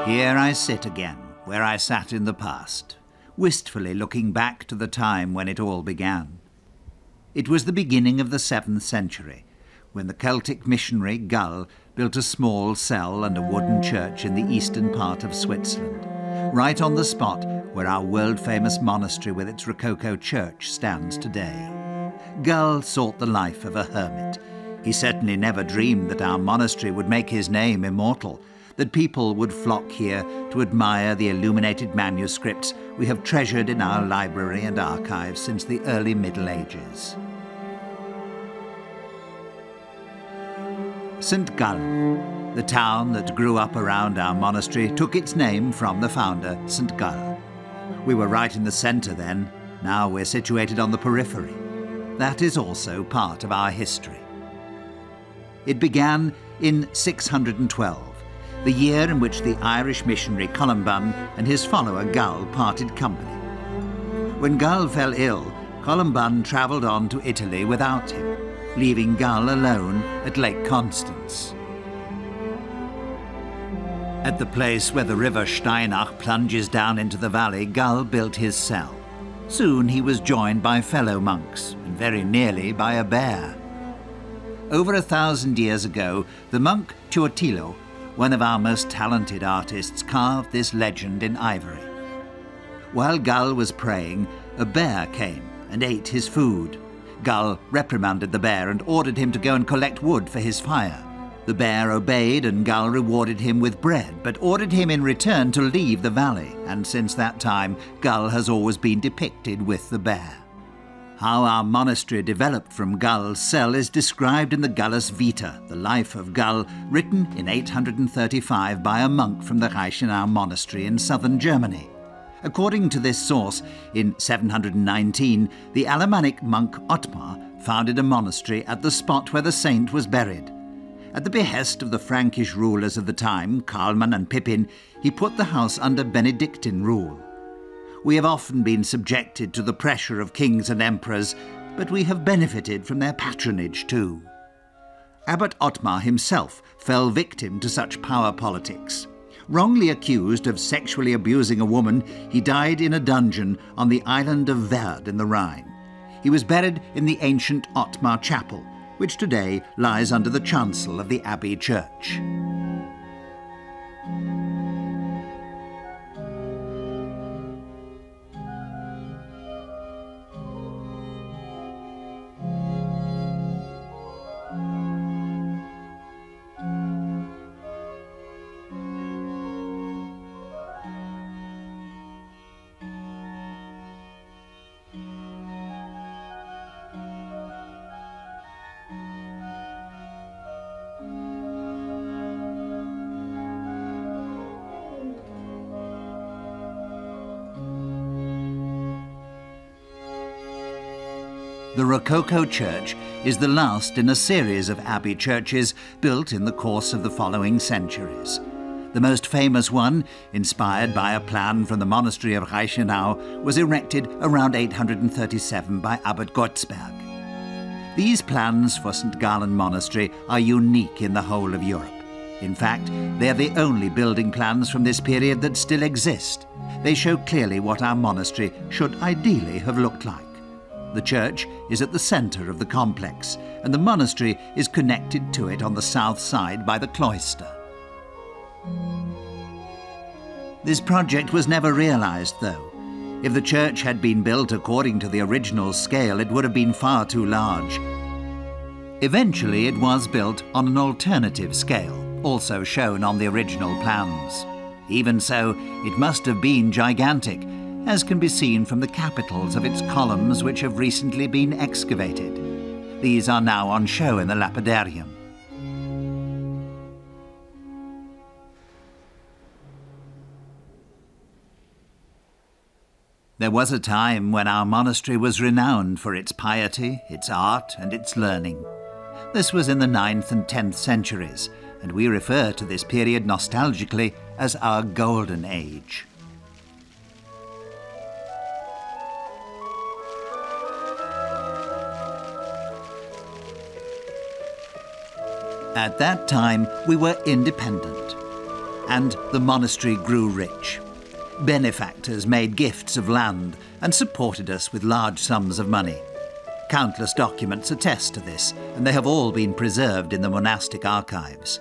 Here I sit again, where I sat in the past, wistfully looking back to the time when it all began. It was the beginning of the 7th century, when the Celtic missionary Gull built a small cell and a wooden church in the eastern part of Switzerland, right on the spot where our world-famous monastery with its Rococo church stands today. Gull sought the life of a hermit. He certainly never dreamed that our monastery would make his name immortal, that people would flock here to admire the illuminated manuscripts we have treasured in our library and archives since the early Middle Ages. St. Gallen, the town that grew up around our monastery, took its name from the founder, St. Gall. We were right in the centre then. Now we're situated on the periphery. That is also part of our history. It began in 612, the year in which the Irish missionary Columban and his follower Gull parted company. When Gull fell ill, Columban travelled on to Italy without him, leaving Gull alone at Lake Constance. At the place where the river Steinach plunges down into the valley, Gull built his cell. Soon he was joined by fellow monks, and very nearly by a bear. Over 1,000 years ago, the monk Tuatilo, one of our most talented artists, carved this legend in ivory. While Gull was praying, a bear came and ate his food. Gull reprimanded the bear and ordered him to go and collect wood for his fire. The bear obeyed, and Gull rewarded him with bread, but ordered him in return to leave the valley, and since that time, Gull has always been depicted with the bear. How our monastery developed from Gull's cell is described in the Gallus Vita, the life of Gull, written in 835 by a monk from the Reichenau monastery in southern Germany. According to this source, in 719, the Alemannic monk Ottmar founded a monastery at the spot where the saint was buried. At the behest of the Frankish rulers of the time, Karlman and Pippin, he put the house under Benedictine rule. We have often been subjected to the pressure of kings and emperors, but we have benefited from their patronage too. Abbot Ottmar himself fell victim to such power politics. Wrongly accused of sexually abusing a woman, he died in a dungeon on the island of Werd in the Rhine. He was buried in the ancient Ottmar Chapel, which today lies under the chancel of the Abbey Church. The Rococo Church is the last in a series of abbey churches built in the course of the following centuries. The most famous one, inspired by a plan from the monastery of Reichenau, was erected around 837 by Abbot Gottsberg. These plans for St. Gallen Monastery are unique in the whole of Europe. In fact, they are the only building plans from this period that still exist. They show clearly what our monastery should ideally have looked like. The church is at the centre of the complex, and the monastery is connected to it on the south side by the cloister. This project was never realised, though. If the church had been built according to the original scale, it would have been far too large. Eventually, it was built on an alternative scale, also shown on the original plans. Even so, it must have been gigantic, as can be seen from the capitals of its columns which have recently been excavated. These are now on show in the lapidarium. There was a time when our monastery was renowned for its piety, its art, and its learning. This was in the 9th and 10th centuries, and we refer to this period nostalgically as our Golden Age. At that time, we were independent. and the monastery grew rich. Benefactors made gifts of land and supported us with large sums of money. Countless documents attest to this, and they have all been preserved in the monastic archives.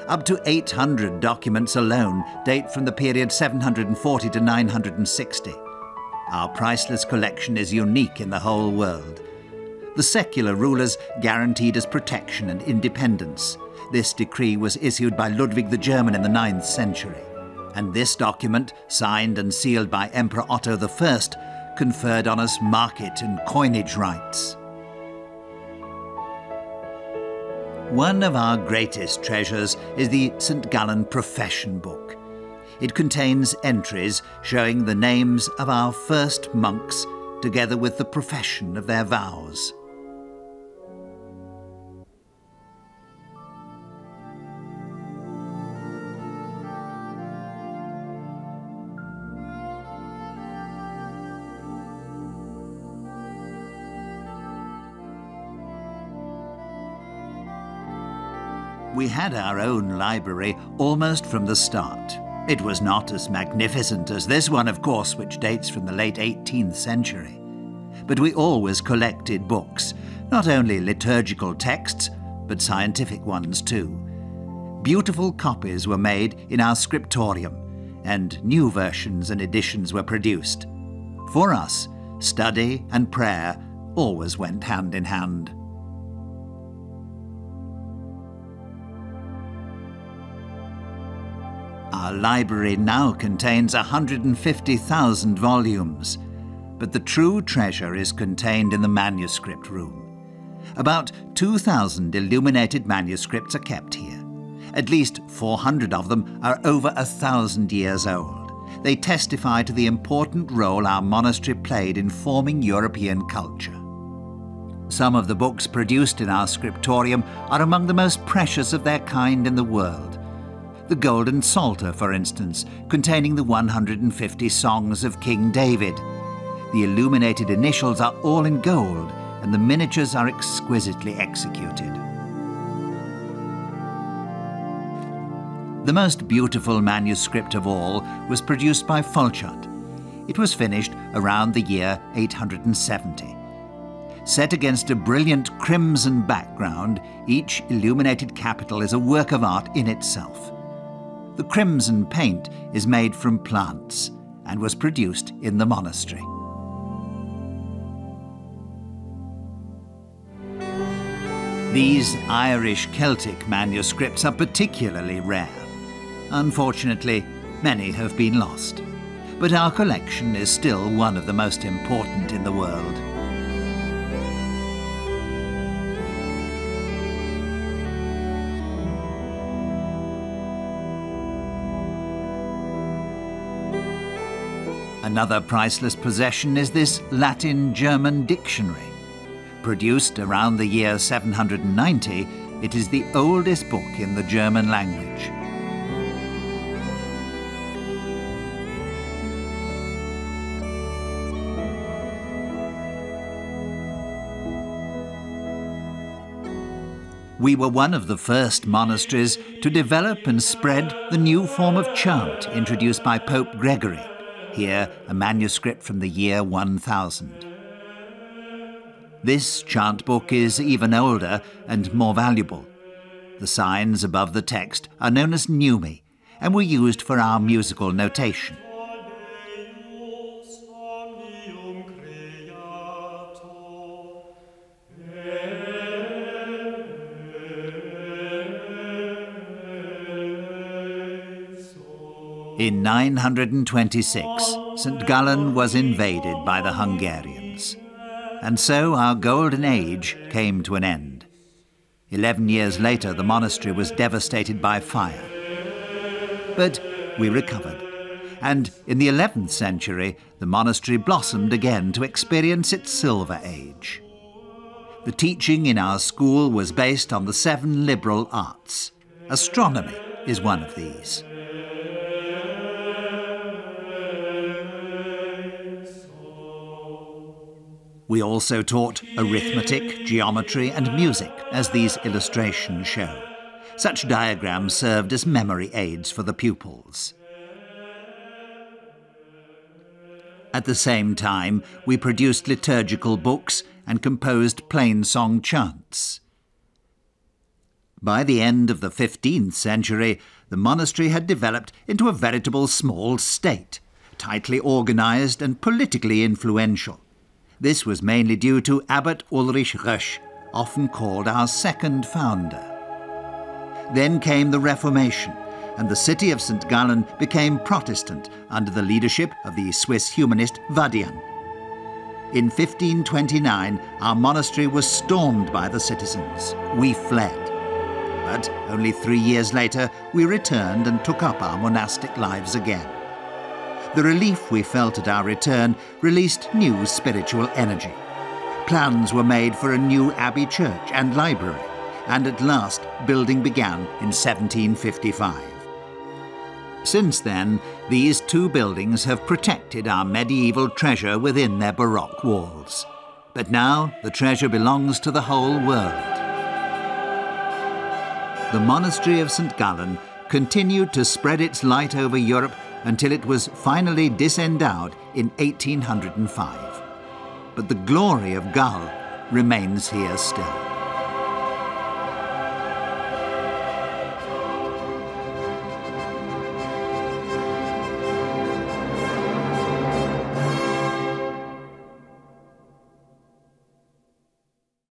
Up to 800 documents alone date from the period 740 to 960. Our priceless collection is unique in the whole world. The secular rulers guaranteed us protection and independence. This decree was issued by Ludwig the German in the 9th century. And this document, signed and sealed by Emperor Otto I, conferred on us market and coinage rights. One of our greatest treasures is the St. Gallen Profession Book. It contains entries showing the names of our first monks, together with the profession of their vows. We had our own library almost from the start. It was not as magnificent as this one, of course, which dates from the late 18th century. But we always collected books, not only liturgical texts, but scientific ones too. Beautiful copies were made in our scriptorium, and new versions and editions were produced. For us, study and prayer always went hand in hand. Our library now contains 150,000 volumes, but the true treasure is contained in the manuscript room. About 2,000 illuminated manuscripts are kept here. At least 400 of them are over 1,000 years old. They testify to the important role our monastery played in forming European culture. Some of the books produced in our scriptorium are among the most precious of their kind in the world. The Golden Psalter, for instance, containing the 150 songs of King David. The illuminated initials are all in gold, and the miniatures are exquisitely executed. The most beautiful manuscript of all was produced by Fulchard. It was finished around the year 870. Set against a brilliant crimson background, each illuminated capital is a work of art in itself. The crimson paint is made from plants and was produced in the monastery. These Irish Celtic manuscripts are particularly rare. Unfortunately, many have been lost, but our collection is still one of the most important in the world. Another priceless possession is this Latin-German dictionary. Produced around the year 790, it is the oldest book in the German language. We were one of the first monasteries to develop and spread the new form of chant introduced by Pope Gregory. Here, a manuscript from the year 1000. This chant book is even older and more valuable. The signs above the text are known as neumi and were used for our musical notation. In 926, St. Gallen was invaded by the Hungarians, and so our golden age came to an end. 11 years later, the monastery was devastated by fire. But we recovered, and in the 11th century, the monastery blossomed again to experience its silver age. The teaching in our school was based on the 7 liberal arts. Astronomy is one of these. We also taught arithmetic, geometry and music, as these illustrations show. Such diagrams served as memory aids for the pupils. At the same time, we produced liturgical books and composed plain-song chants. By the end of the 15th century, the monastery had developed into a veritable small state, tightly organised and politically influential. This was mainly due to Abbot Ulrich Rösch, often called our second founder. Then came the Reformation, and the city of St. Gallen became Protestant under the leadership of the Swiss humanist Vadian. In 1529, our monastery was stormed by the citizens. We fled. But only 3 years later, we returned and took up our monastic lives again. The relief we felt at our return released new spiritual energy. Plans were made for a new abbey church and library, and at last building began in 1755. Since then, these two buildings have protected our medieval treasure within their Baroque walls. But now the treasure belongs to the whole world. The monastery of St. Gallen continued to spread its light over Europe until it was finally disendowed in 1805. But the glory of Gall remains here still.